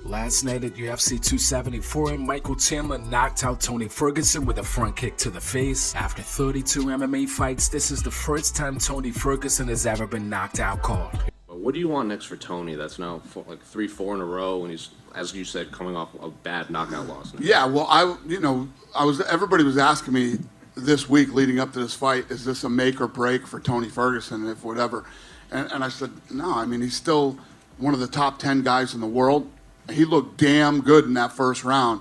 Last night at UFC 274, Michael Chandler knocked out Tony Ferguson with a front kick to the face. After 32 MMA fights, this is the first time Tony Ferguson has ever been knocked out cold. What do you want next for Tony? That's now like 3-4 in a row, and he's, as you said, coming off a bad knockout loss. Yeah, well, everybody was asking me this week leading up to this fight, is this a make or break for Tony Ferguson, if whatever? And I said, no, I mean, he's still one of the top 10 guys in the world. He looked damn good in that first round.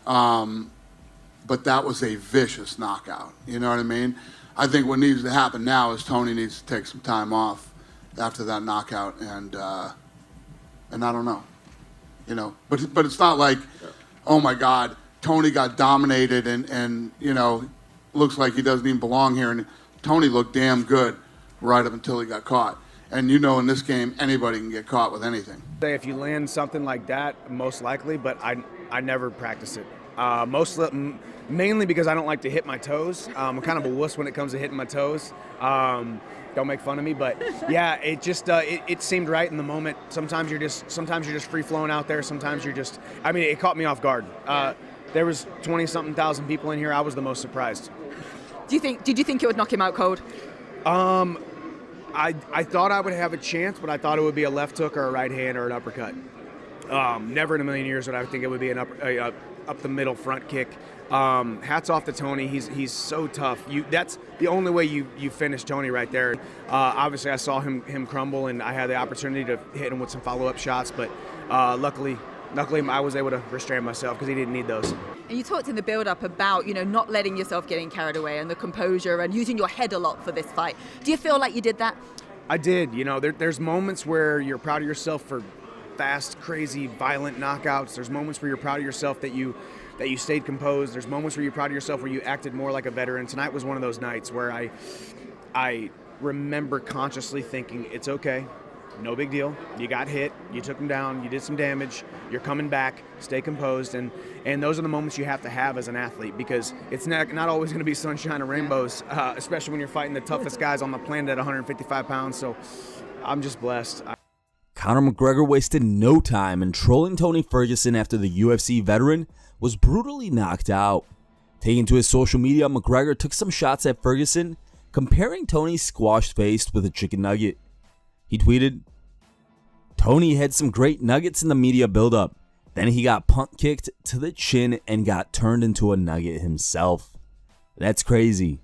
But that was a vicious knockout. You know what I mean? I think what needs to happen now is Tony needs to take some time off after that knockout, and I don't know. You know, but it's not like, oh my God, Tony got dominated and you know, looks like he doesn't even belong here. And Tony looked damn good right up until he got caught. And you know, in this game, anybody can get caught with anything. If you land something like that, most likely, but I never practice it. Mainly because I don't like to hit my toes. I'm kind of a wuss when it comes to hitting my toes. Don't make fun of me, but yeah, it just it seemed right in the moment. Sometimes you're just free flowing out there. Sometimes you're just. I mean, it caught me off guard. There was 20-something thousand people in here. I was the most surprised. Did you think it would knock him out cold? I thought I would have a chance, but I thought it would be a left hook or a right hand or an uppercut. Never in a million years would I think it would be an up the middle front kick. Hats off to Tony. He's so tough. That's the only way you finish Tony right there. Obviously, I saw him crumble, and I had the opportunity to hit him with some follow-up shots, but luckily I was able to restrain myself because he didn't need those. And you talked in the build-up about, not letting yourself getting carried away and the composure and using your head a lot for this fight. Do you feel like you did that? I did. There's moments where you're proud of yourself for fast, crazy, violent knockouts. There's moments where you're proud of yourself that you stayed composed. There's moments where you're proud of yourself where you acted more like a veteran. Tonight was one of those nights where I remember consciously thinking, it's okay. No big deal. You got hit. You took him down. You did some damage. You're coming back. Stay composed. And those are the moments you have to have as an athlete, because it's not always going to be sunshine and rainbows, especially when you're fighting the toughest guys on the planet at 155 pounds. So I'm just blessed. Conor McGregor wasted no time in trolling Tony Ferguson after the UFC veteran was brutally knocked out. Taking to his social media, McGregor took some shots at Ferguson, comparing Tony's squashed face with a chicken nugget. He tweeted, "Tony had some great nuggets in the media buildup. Then he got punt kicked to the chin and got turned into a nugget himself. That's crazy."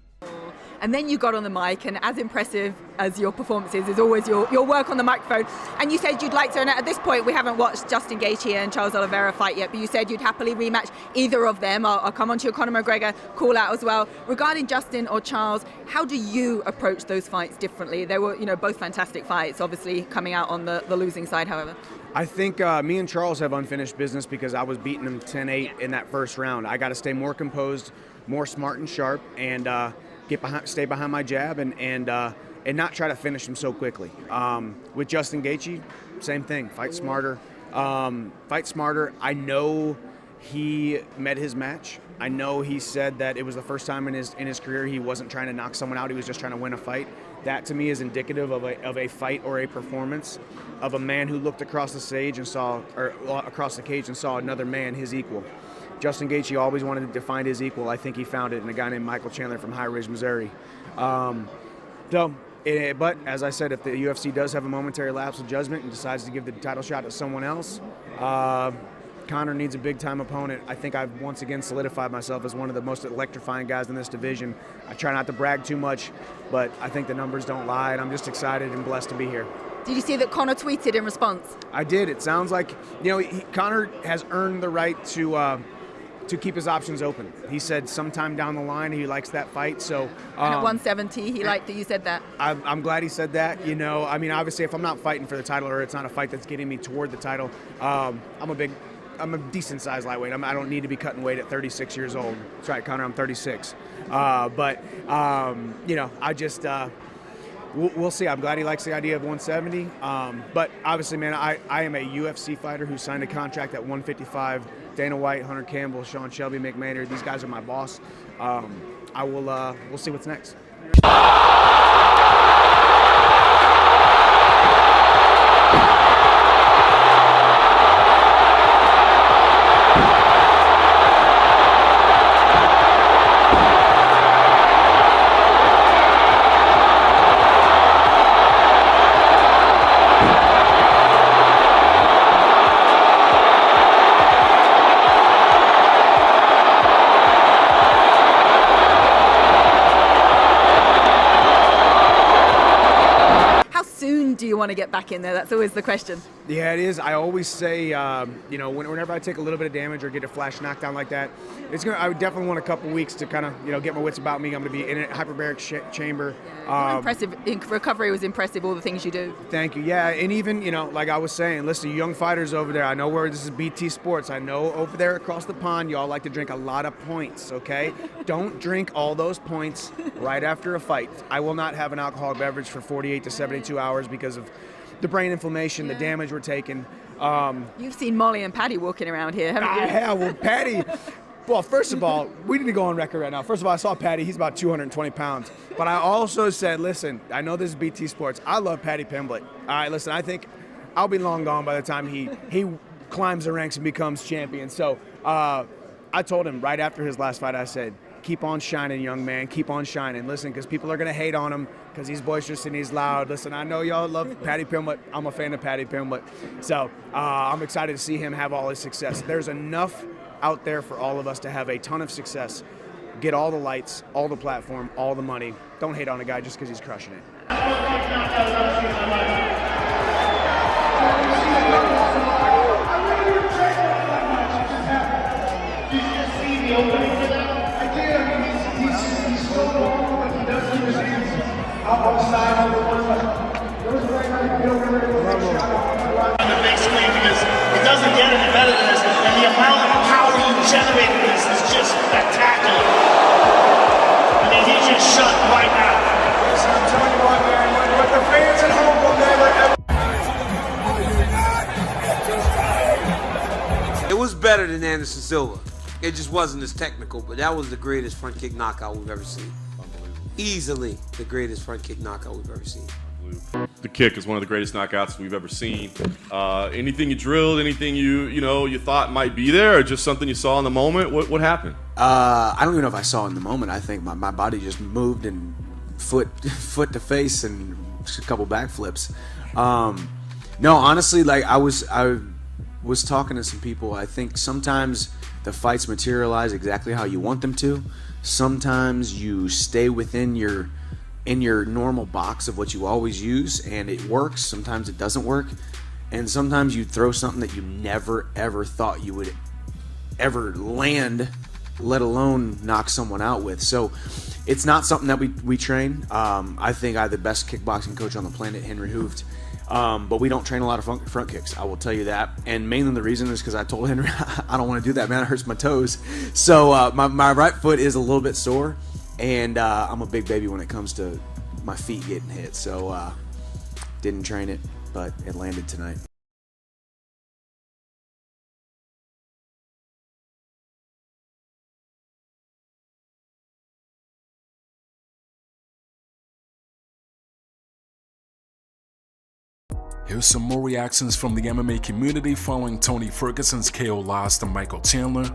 And then you got on the mic, and as impressive as your performance is always your work on the microphone. And you said you'd like to, and at this point we haven't watched Justin Gaethje and Charles Oliveira fight yet, but you said you'd happily rematch either of them. I'll come on to your Conor McGregor call out as well. Regarding Justin or Charles, how do you approach those fights differently? They were, both fantastic fights, obviously coming out on the losing side, however. I think me and Charles have unfinished business because I was beating him 10-8 in that first round. I got to stay more composed, more smart and sharp, and stay behind my jab and not try to finish him so quickly. With Justin Gaethje, same thing. Fight smarter. I know he met his match. I know he said that it was the first time in his career he wasn't trying to knock someone out. He was just trying to win a fight. That to me is indicative of a fight or a performance of a man who looked across the stage and across the cage and saw another man, his equal. Justin Gaethje always wanted to find his equal. I think he found it in a guy named Michael Chandler from High Ridge, Missouri. But as I said, if the UFC does have a momentary lapse of judgment and decides to give the title shot to someone else, Conor needs a big-time opponent. I think I've once again solidified myself as one of the most electrifying guys in this division. I try not to brag too much, but I think the numbers don't lie, and I'm just excited and blessed to be here. Did you see that Conor tweeted in response? I did. It sounds like, Conor has earned the right to keep his options open. He said sometime down the line he likes that fight. So and at 170, he liked that you said that. I'm glad he said that. Obviously, if I'm not fighting for the title or it's not a fight that's getting me toward the title, I'm a decent sized lightweight. I don't need to be cutting weight at 36 years old. That's right, Conor. I'm 36. We'll see. I'm glad he likes the idea of 170. But obviously, man, I am a UFC fighter who signed a contract at 155. Dana White, Hunter Campbell, Sean Shelby, Mick Maynard, these guys are my boss. We'll see what's next. want to get back in there? That's always the question. Yeah, it is. I always say, whenever I take a little bit of damage or get a flash knockdown like that, I would definitely want a couple weeks to kind of, get my wits about me. I'm going to be in a hyperbaric chamber. Impressive. Recovery was impressive, all the things you do. Thank you. Yeah, and even, like I was saying, listen, you young fighters over there, I know where this is BT Sports. I know over there across the pond, y'all like to drink a lot of points, okay? Don't drink all those points right after a fight. I will not have an alcoholic beverage for 48 to 72 hours because of the brain inflammation, the damage we're taking. You've seen Molly and Paddy walking around here, haven't you? Yeah, well, Paddy, well, first of all, we need to go on record right now. First of all, I saw Paddy. He's about 220 pounds. But I also said, listen, I know this is BT Sports. I love Paddy Pimblett. All right, listen, I think I'll be long gone by the time he climbs the ranks and becomes champion. So I told him right after his last fight, I said, keep on shining, young man. Keep on shining. Listen, because people are going to hate on him because he's boisterous and he's loud. Listen, I know y'all love Paddy Pimblett. I'm a fan of Paddy Pimblett. So I'm excited to see him have all his success. There's enough out there for all of us to have a ton of success. Get all the lights, all the platform, all the money. Don't hate on a guy just because he's crushing it. On the big screen because it doesn't get any better than this, and the amount of power you generate in this is just spectacular. I mean, he just shut right now. So I'm telling you what, man, what the fans at home will never ever. It was better than Anderson Silva. It just wasn't as technical, but that was the greatest front kick knockout we've ever seen. Easily the greatest front kick knockout we've ever seen. The kick is one of the greatest knockouts we've ever seen. Anything you drilled, anything you thought might be there, or just something you saw in the moment? What happened? I don't even know if I saw in the moment. I think my body just moved and foot to face and just a couple backflips. No, honestly, like I was talking to some people. I think sometimes the fights materialize exactly how you want them to. Sometimes you stay within your normal box of what you always use and it works. Sometimes it doesn't work. And sometimes you throw something that you never ever thought you would ever land, let alone knock someone out with. So it's not something that we train. I think I have the best kickboxing coach on the planet, Henry Hooft. But we don't train a lot of front kicks, I will tell you that. And mainly the reason is because I told Henry, I don't want to do that, man. It hurts my toes. So my right foot is a little bit sore, and I'm a big baby when it comes to my feet getting hit. So didn't train it, but it landed tonight. Here's some more reactions from the MMA community following Tony Ferguson's KO loss to Michael Chandler.